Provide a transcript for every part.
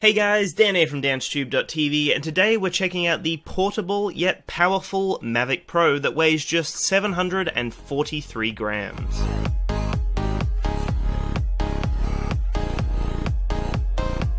Hey guys, Dan here from DanceTube.tv, and today we're checking out the portable yet powerful Mavic Pro that weighs just 743 grams.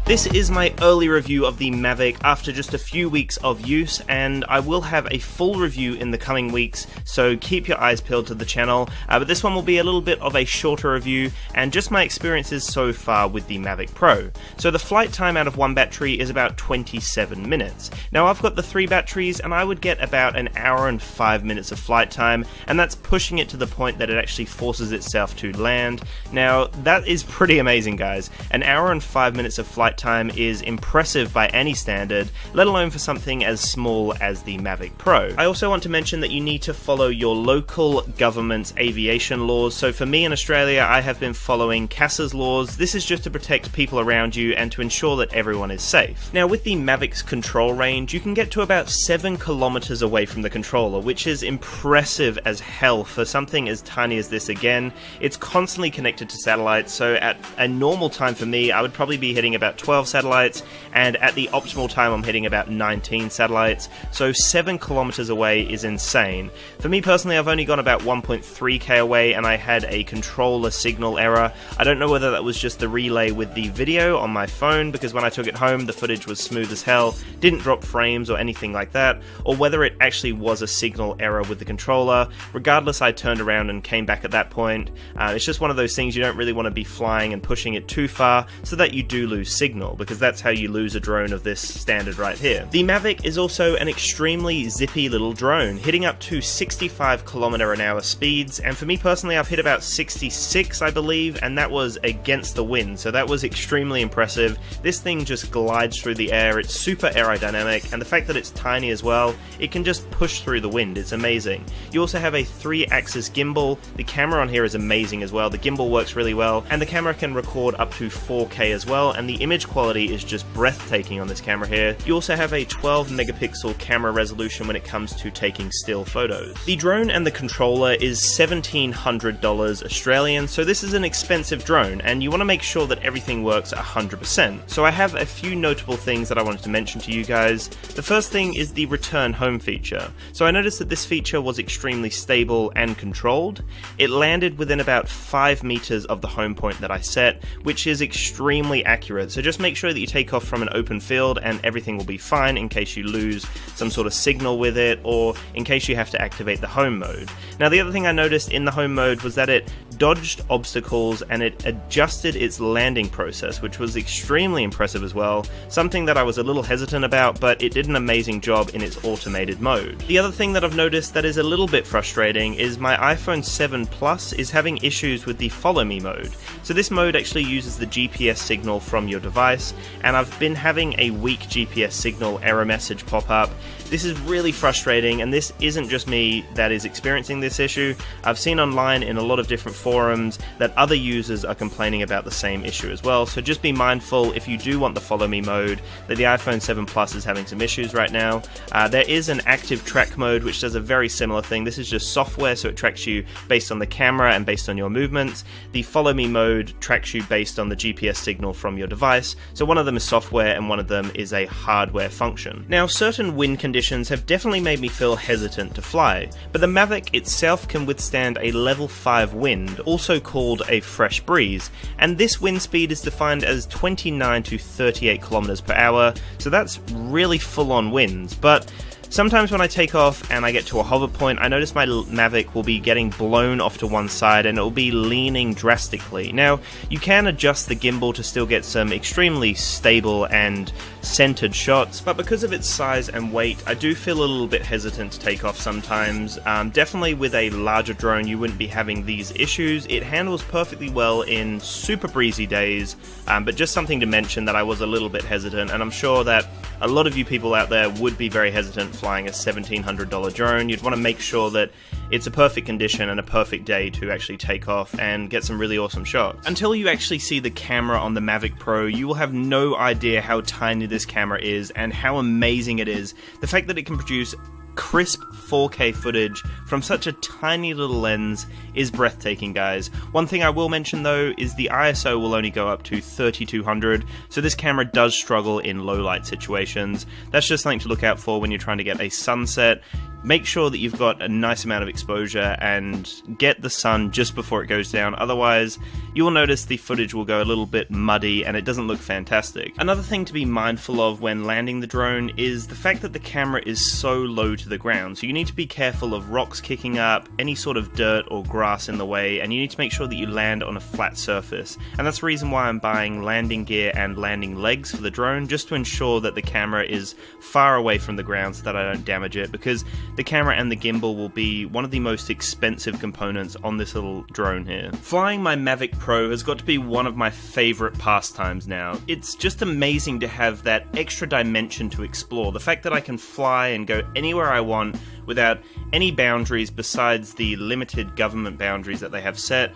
This is my early review of the Mavic after just a few weeks of use, and I will have a full review in the coming weeks, so keep your eyes peeled to the channel. But this one will be a little bit of a shorter review, and just my experiences so far with the Mavic Pro. So the flight time out of one battery is about 27 minutes. Now I've got the 3 batteries, and I would get about an hour and 5 minutes of flight time, and that's pushing it to the point that it actually forces itself to land. Now that is pretty amazing, guys. An hour and 5 minutes of flight time is impressive by any standard, let alone for something as small as the Mavic Pro. I also want to mention that you need to follow your local government's aviation laws. So for me in Australia, I have been following CASA's laws. This is just to protect people around you and to ensure that everyone is safe. Now with the Mavic's control range, you can get to about 7 kilometers away from the controller, which is impressive as hell for something as tiny as this. Again, it's constantly connected to satellites, so at a normal time for me, I would probably be hitting about 12 satellites, and at the optimal time I'm hitting about 19 satellites, so 7 kilometers away is insane. For me personally, I've only gone about 1.3k away, and I had a controller signal error. I don't know whether that was just the relay with the video on my phone, because when I took it home the footage was smooth as hell, didn't drop frames or anything like that, or whether it actually was a signal error with the controller. Regardless, I turned around and came back at that point. It's just one of those things you don't really want to be flying and pushing it too far so that you do lose signal, because that's how you lose a drone of this standard right here. The Mavic is also an extremely zippy little drone, hitting up to 65 km/h speeds, and for me personally I've hit about 66 I believe, and that was against the wind, so that was extremely impressive. This thing just glides through the air, it's super aerodynamic, and the fact that it's tiny as well, it can just push through the wind, it's amazing. You also have a 3-axis gimbal, the camera on here is amazing as well, the gimbal works really well, and the camera can record up to 4K as well, and the image quality is just breathtaking on this camera here. You also have a 12 megapixel camera resolution when it comes to taking still photos. The drone and the controller is $1,700 Australian, so this is an expensive drone, and you want to make sure that everything works 100%. So I have a few notable things that I wanted to mention to you guys. The first thing is the return home feature. So I noticed that this feature was extremely stable and controlled. It landed within about 5 meters of the home point that I set, which is extremely accurate, so just make sure that you take off from an open field and everything will be fine in case you lose some sort of signal with it, or in case you have to activate the home mode. Now the other thing I noticed in the home mode was that it dodged obstacles and it adjusted its landing process, which was extremely impressive as well, something that I was a little hesitant about, but it did an amazing job in its automated mode. The other thing that I've noticed that is a little bit frustrating is my iPhone 7 Plus is having issues with the follow me mode. So this mode actually uses the GPS signal from your device, and I've been having a weak GPS signal error message pop up. This is really frustrating, and this isn't just me that is experiencing this issue. I've seen online in a lot of different forums that other users are complaining about the same issue as well, so just be mindful if you do want the follow me mode that the iPhone 7 Plus is having some issues right now. There is an active track mode which does a very similar thing. This is just software, so it tracks you based on the camera and based on your movements. The follow me mode tracks you based on the GPS signal from your device, so one of them is software and one of them is a hardware function. Now certain wind conditions have definitely made me feel hesitant to fly, but the Mavic itself can withstand a level 5 wind, also called a fresh breeze, and this wind speed is defined as 29 to 38 kilometers per hour, so that's really full on winds. But sometimes when I take off and I get to a hover point, I notice my Mavic will be getting blown off to one side and it will be leaning drastically. Now, you can adjust the gimbal to still get some extremely stable and centered shots, but because of its size and weight, I do feel a little bit hesitant to take off sometimes. Definitely with a larger drone, you wouldn't be having these issues. It handles perfectly well in super breezy days, but just something to mention that I was a little bit hesitant, and I'm sure that a lot of you people out there would be very hesitant flying a $1,700 drone. You'd want to make sure that it's a perfect condition and a perfect day to actually take off and get some really awesome shots. Until you actually see the camera on the Mavic Pro, you will have no idea how tiny this camera is and how amazing it is. The fact that it can produce crisp 4K footage from such a tiny little lens is breathtaking, guys. One thing I will mention though is the ISO will only go up to 3200, so this camera does struggle in low light situations. That's just something to look out for when you're trying to get a sunset. Make sure that you've got a nice amount of exposure and get the sun just before it goes down, otherwise you will notice the footage will go a little bit muddy and it doesn't look fantastic. Another thing to be mindful of when landing the drone is the fact that the camera is so low to the ground, so you need to be careful of rocks kicking up, any sort of dirt or grass in the way, and you need to make sure that you land on a flat surface. And that's the reason why I'm buying landing gear and landing legs for the drone, just to ensure that the camera is far away from the ground so that I don't damage it, because the camera and the gimbal will be one of the most expensive components on this little drone here. Flying my Mavic Pro has got to be one of my favorite pastimes now. It's just amazing to have that extra dimension to explore. The fact that I can fly and go anywhere I want without any boundaries besides the limited government boundaries that they have set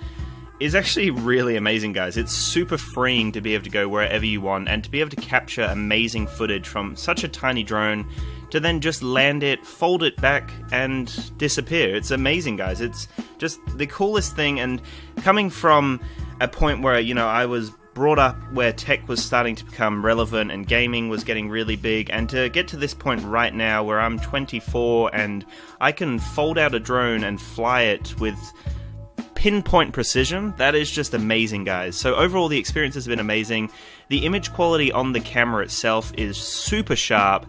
is actually really amazing, guys. It's super freeing to be able to go wherever you want and to be able to capture amazing footage from such a tiny drone to then just land it, fold it back, and disappear. It's amazing, guys. It's just the coolest thing, and coming from a point where, you know, I was brought up where tech was starting to become relevant and gaming was getting really big, and to get to this point right now where I'm 24 and I can fold out a drone and fly it with pinpoint precision, that is just amazing, guys. So overall the experience has been amazing. The image quality on the camera itself is super sharp.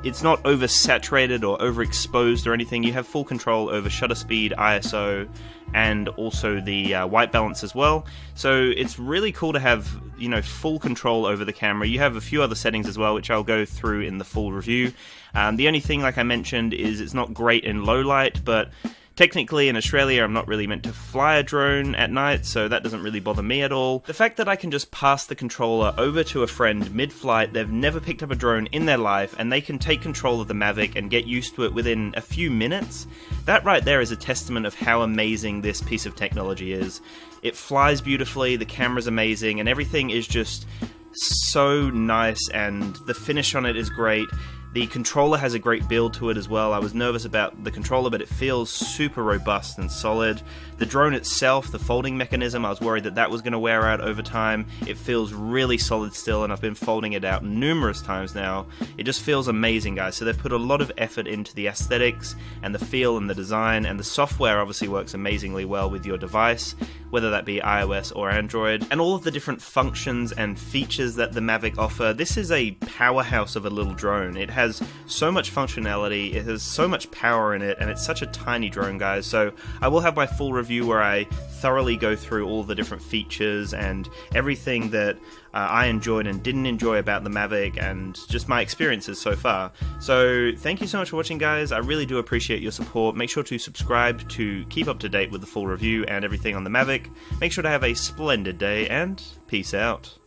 It's not oversaturated or overexposed or anything. You have full control over shutter speed, ISO, and also the white balance as well. So it's really cool to have, you know, full control over the camera. You have a few other settings as well, which I'll go through in the full review. The only thing, like I mentioned, is it's not great in low light, but technically, in Australia, I'm not really meant to fly a drone at night, so that doesn't really bother me at all. The fact that I can just pass the controller over to a friend mid-flight, they've never picked up a drone in their life, and they can take control of the Mavic and get used to it within a few minutes, that right there is a testament of how amazing this piece of technology is. It flies beautifully, the camera's amazing, and everything is just so nice, and the finish on it is great. The controller has a great build to it as well. I was nervous about the controller, but it feels super robust and solid. The drone itself, the folding mechanism, I was worried that that was going to wear out over time. It feels really solid still, and I've been folding it out numerous times now. It just feels amazing, guys. So they've put a lot of effort into the aesthetics and the feel and the design, and the software obviously works amazingly well with your device, whether that be iOS or Android. And all of the different functions and features that the Mavic offer, this is a powerhouse of a little drone. It has so much functionality, it has so much power in it, and it's such a tiny drone, guys. So I will have my full review where I thoroughly go through all the different features and everything that I enjoyed and didn't enjoy about the Mavic, and just my experiences so far. So thank you so much for watching, guys. I really do appreciate your support. Make sure to subscribe to keep up to date with the full review and everything on the Mavic. Make sure to have a splendid day, and peace out.